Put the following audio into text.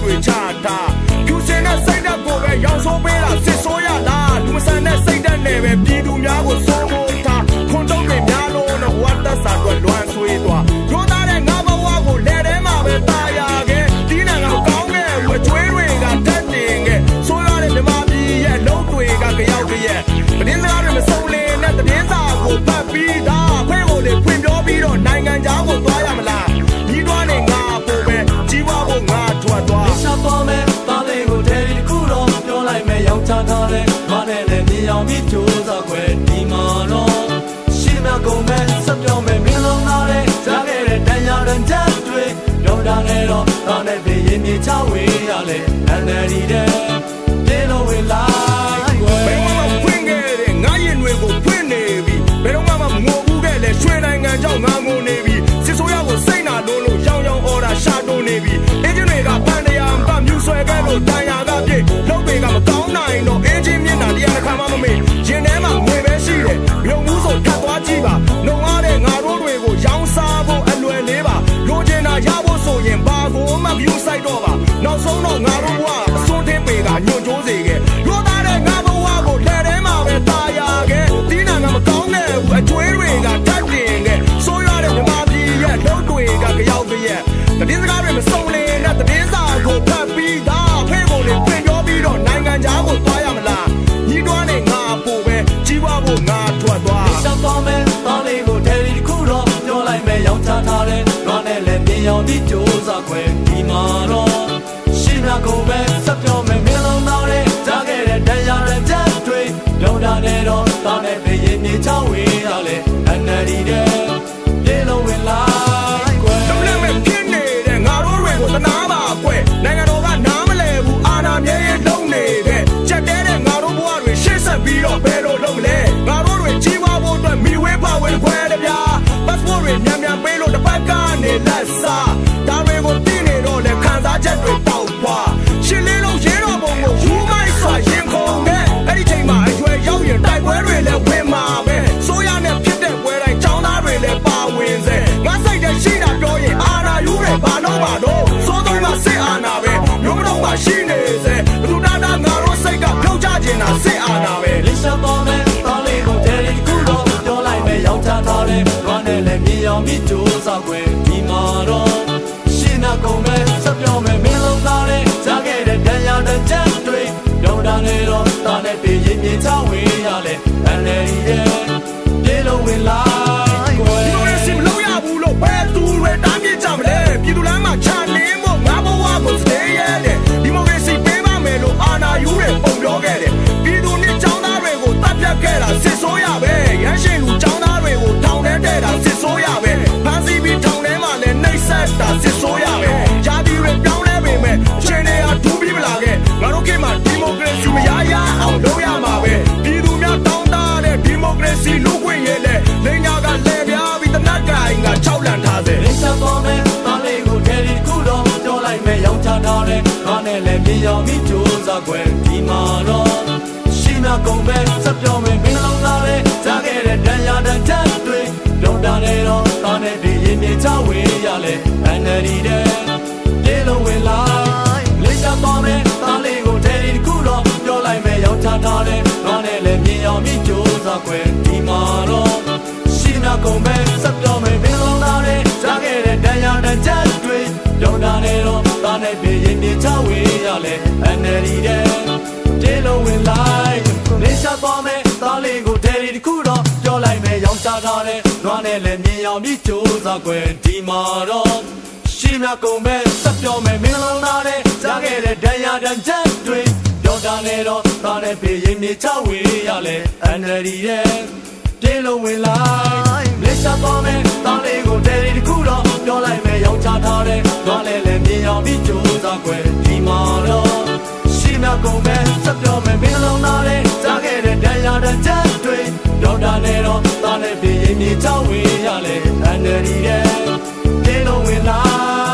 တွေချတာဖြူစင်တဲ့စိတ်ဓာတ်ကိုပဲရောင်ဆိုးပေးတာစစ်ဆိုးရလားလူမဆန်တဲ့စိတ်ဓာတ်နဲ့ပဲပြည်သူများကိုစိုးမိုးထားခွန်တုံးတွေများလို့တော့ဝတ်သက်စာတွေလွမ်းဆွေးသွားရိုးသားတဲ့ငါဘဝကိုလက်ထဲမှာပဲတာယာခဲ့ဒီနိုင်ငံကိုကောင်းခဲ့ဝကျွေးတွေကတက်တင်ခဲ့ဆိုးရတဲ့မြမပြည်ရဲ့လုံးတွေကကြောက်ရဲ့တင်းစကားတွေမစုံလင်တဲ့တင်းစာကိုပတ်ပြီးသားဖဲကိုလေဖွင့်ပြောပြီးတော့နိုင်ငံခြားကိုသွားရမလားညီတော်နဲ့ငါပို့ပဲကြီးပွားဖို့ငါထွက်သွားရှာပေါ်မယ်တားလေးကိုထဲဒီခုတော့ပြောလိုက်မယ်ရောင်ချထားတဲ့ဘာနဲ့လဲမြေအောင်ပြီးကြိုးစားခွဲဒီမှာတော့ရှင်းမကုန်မဲ့ဆက်ပြောမယ်မင်းလုံးသားတဲ့ကြားခဲ့တဲ့တရားရန်ချက်တွေတော့တာနဲ့တော့တာနဲ့ပြင်းမြေချဝေးရလေအန်ဒီတဲ့ပြေလို့ဝင်လိုက်ွယ်ဘယ်မှာဖွင့်ခဲ့တဲ့ငါရင်တွေကိုဖွင့်နေပြီဘယ်တော့မှမငိုဘူးခဲ့လေရွှေနိုင်ငံကြောင့်ငါငိုနေပြီစစ်ဆိုးရကိုစိတ်နာလို့ရောင်ရောင်အော်တာရှာတုံနေပြီအင်းကြီးတွေကပန်းတရားကမြူဆွဲခဲ့လို့တန်ရာကပြည့်လောက်တွေကမကောင်းနိုင်တော့အင်းကြီးမျက်နှာတရားတစ်ခါမှမမေ့ရင်ထဲမှာငွေပဲရှိတယ်မြုံမှုဆိုထပ်သွားကြည့်ပါလုံရတဲ့ငါတို့တွေကိုရောင်းစားဖို့အလွယ်လေးပါလိုချင်တာရဖို့ဆိုရင်ဘာကိုမှမယူဆိုင်တော့ပါနောက်ဆုံးတော့ငါတို့ဘဝအစွန်းထင်းပေကညွန့်ကျိုးစေခဲ့ရိုးသားတဲ့ငါဘဝကိုလက်ထဲမှာပဲတာယာခဲ့ဒီနိုင်ငံမကောင်းတဲ့ဘူးအကျွေးတွေကတတ်တင်ခဲ့ဆိုးရတဲ့မြမပြည်ရဲ့လုံးတွေကကြောက်ရဲ့တင်းစကားတွေမစုံလင်တဲ့တင်းစာကိုဖတ်ပြီးသားဖဲကိုလေပြင်ပြောပြီးတော့နိုင်ငံခြားကိုသွားရမလားညီတော်နဲ့ငါပို့ပဲကြီးပွားဖို့ငါထွက်သွားရှာပေါ်မယ်တားလေးကိုထဲဒီခုတော့ပြောလိုက်မယ်ရောင်ချထားတဲ့ဘာနဲ့လဲမြေအောင်ပြီးကြိုးစားခွဲဒီမှာတော့ရှင်းမကုန်ပဲဆက်ပြောမယ်မင်းလုံးသားတဲ့ကြားခဲ့တဲ့တရားရန်ချက်တွေတော့တာနဲ့တော့တာနဲ့ပြင်းမြေချဝေးရလေအန်ဒီတဲ့ပြေလို့ဝင်လိုက်ွယ်လုံးလည်းမဖြစ်နေတဲ့ငါတို့တွေကိုတနာပါကွယ်နိုင်ငံတော်ကနားမလဲဘူးအာဏာမြဲရဲလုံးနေတဲ့ချက်တဲတဲ့ငါတို့ဘဝတွေရှေ့ဆက်ပြီးတော့ဘယ်လိုလုပ်မလဲငါတို့တွေကြီးပွားဖို့အတွက်မိဝဲဖဝဲခွဲတယ်ဗျာ passport တွေမြန်မြန်ပေးလို့တစ်ပတ်ကနေလက်စားဒါတွေကိုသိနေတော့လေခံစားချက်တွေပေါက်ပွားရှင်းလင်းလို့ရဲတော်ပုံကိုယူမိုက်စွာရင်ခုန်တဲ့အဲ့ဒီချိန်မှာအရွယ်ရောက်ရင်တိုက်ပွဲတွေလည်းဝင်မှာပဲဆိုရနဲ့ဖြစ်တဲ့ပွဲတိုင်းចောင်းသားတွေလည်းပါဝင်စေငါစိတ်ထဲရှိတာပြောရင်အာနာယူတွေဘာလို့ပါတော့စိုးသုံးကစစ်အာနာပဲမျိုးမတော့မှရှိနေစေဘသူတာတာငါတို့စိတ်ကဖြုတ်ချခြင်းတာစစ်အာနာပဲလီရှာပေါ်မယ်တားလေးကိုထဲဒီခုတော့ပြောလိုက်မယ်ရောင်ချထားတဲ့ဘာနဲ့လဲမြေအောင်ပြီးကြိုးစားခွဲဒီမှာတော့ရှင်းမကုန်ပဲဆက်ပြောမယ်မင်းလုံးသားတဲ့ကြားခဲ့တဲ့တရားရန်ချက်တွေတော့တာနဲ့တော့တာနဲ့ပြင်းမြေချဝေးရလေအန်ဒီရဲ့ပြေလို့ဝင်လိုက်ွယ်ဒီလိုစင်မလို့ရဘူးလို့ဘယ်သူတွေတားမြစ်ကြမလဲပြည်သူလမ်းမှာချနေမို့ငါဘဝကိုစတေးရတယ်ဒီမိုကရေစီပေးပါမယ်လို့အာဏာယူတွေပုံပြောခဲ့တယ်ပြည်သူနဲ့ចောင်းသားတွေကိုတတ်ပြတ်ခဲ့တာစစ်ဆိုးရပဲရမ်းရှင်လူចောင်းသားတွေကိုထောင်ထဲတဲ့တာစစ်ဆိုးရပဲဖမ်းဆီးပြီးထောင်ထဲမှာလည်းနှိပ်စက်တာစစ်ဆိုးရပဲဂျာဒီတွေပြောင်းလဲပေမဲ့အချိန်တွေဟာထူးပြီးမလာခဲ့ငါတို့ခေတ်မှာဒီမိုကရေစီမရရအောင်လုပ်ရမှာပဲပြည်သူများတောင်းတတဲ့ဒီမိုကရေစီလူ့ခွင့်ရေးလေလိန်ညာကလဲပြားပြီးတနတ်ကိုင်က၆လန်ထားစေလီရှာပေါ်မယ်တားလေးကိုထဲဒီခုတော့ပြောလိုက်မယ်ရောင်ချထားတဲ့ဘာနဲ့လဲမြေအောင်ပြီးကြိုးစားခွဲဒီမှာတော့ရှင်းမကုန်ပဲဆက်ပြောမယ်မင်းလုံးသားတဲ့ကြားခဲ့တဲ့တရားရန်ချက်တွေတော့တာနဲ့တော့တာနဲ့ပြင်းမြေချဝေးရလေအန်ဒီတဲ့ပြေလို့ဝင်လိုက်လီရှာပေါ်မယ်တားလေးကိုထဲဒီခုတော့ပြောလိုက်မယ်ရောင်ချထားတဲ့ဘာနဲ့လဲမြေအောင်ပြီးကြိုးစားခွဲဒီမှာတော့ရှင်းမကုန်ပဲဆက်ပြောမယ်မင်းလုံးသားတဲ့ကြားခဲ့တဲ့တရားရန်ချက်တွေတော့တာနဲ့တော့တာနဲ့ပြင်းမြေချဝေးရလေအန်ဒီတဲ့ပြေလို့ဝင်လိုက်လီရှာပေါ်မယ်တားလေးကိုထဲဒီခုတော့ပြောလိုက်မယ်ရောင်ချထားတဲ့ဘာနဲ့လဲမြေအောင်ပြီးကြိုးစားခွဲဒီမှာတော့ရှင်းမကုန်ပဲဆက်ပြောမယ်မင်းလုံးသားတဲ့ကြားခဲ့တဲ့တရားရန်ချက်တွေတော့တာနဲ့တော့တာနဲ့ပြင်းမြေချဝေးရလေအန်ဒီတဲ့ပြေလို့ဝင်လိုက်လီရှာပေါ်မယ်တားလေးကိုထဲဒီခုတော့ပြောလိုက်မယ်ရောင်ချထားတဲ့ဘာနဲ့လဲမြေအောင်ပြီးကြိုးစားခွဲဒီမှာတော့ရှင်းမကုန်ပဲဆက်ပြောမယ်မင်းလုံးသားတဲ့ကြားခဲ့တဲ့တရားရန်ချက်တွေတော့တာနဲ့တော့တာနဲ့ပြင်းမြေချဝေးရလေအန်ဒီတဲ့ပြေလို့ဝင်လိုက်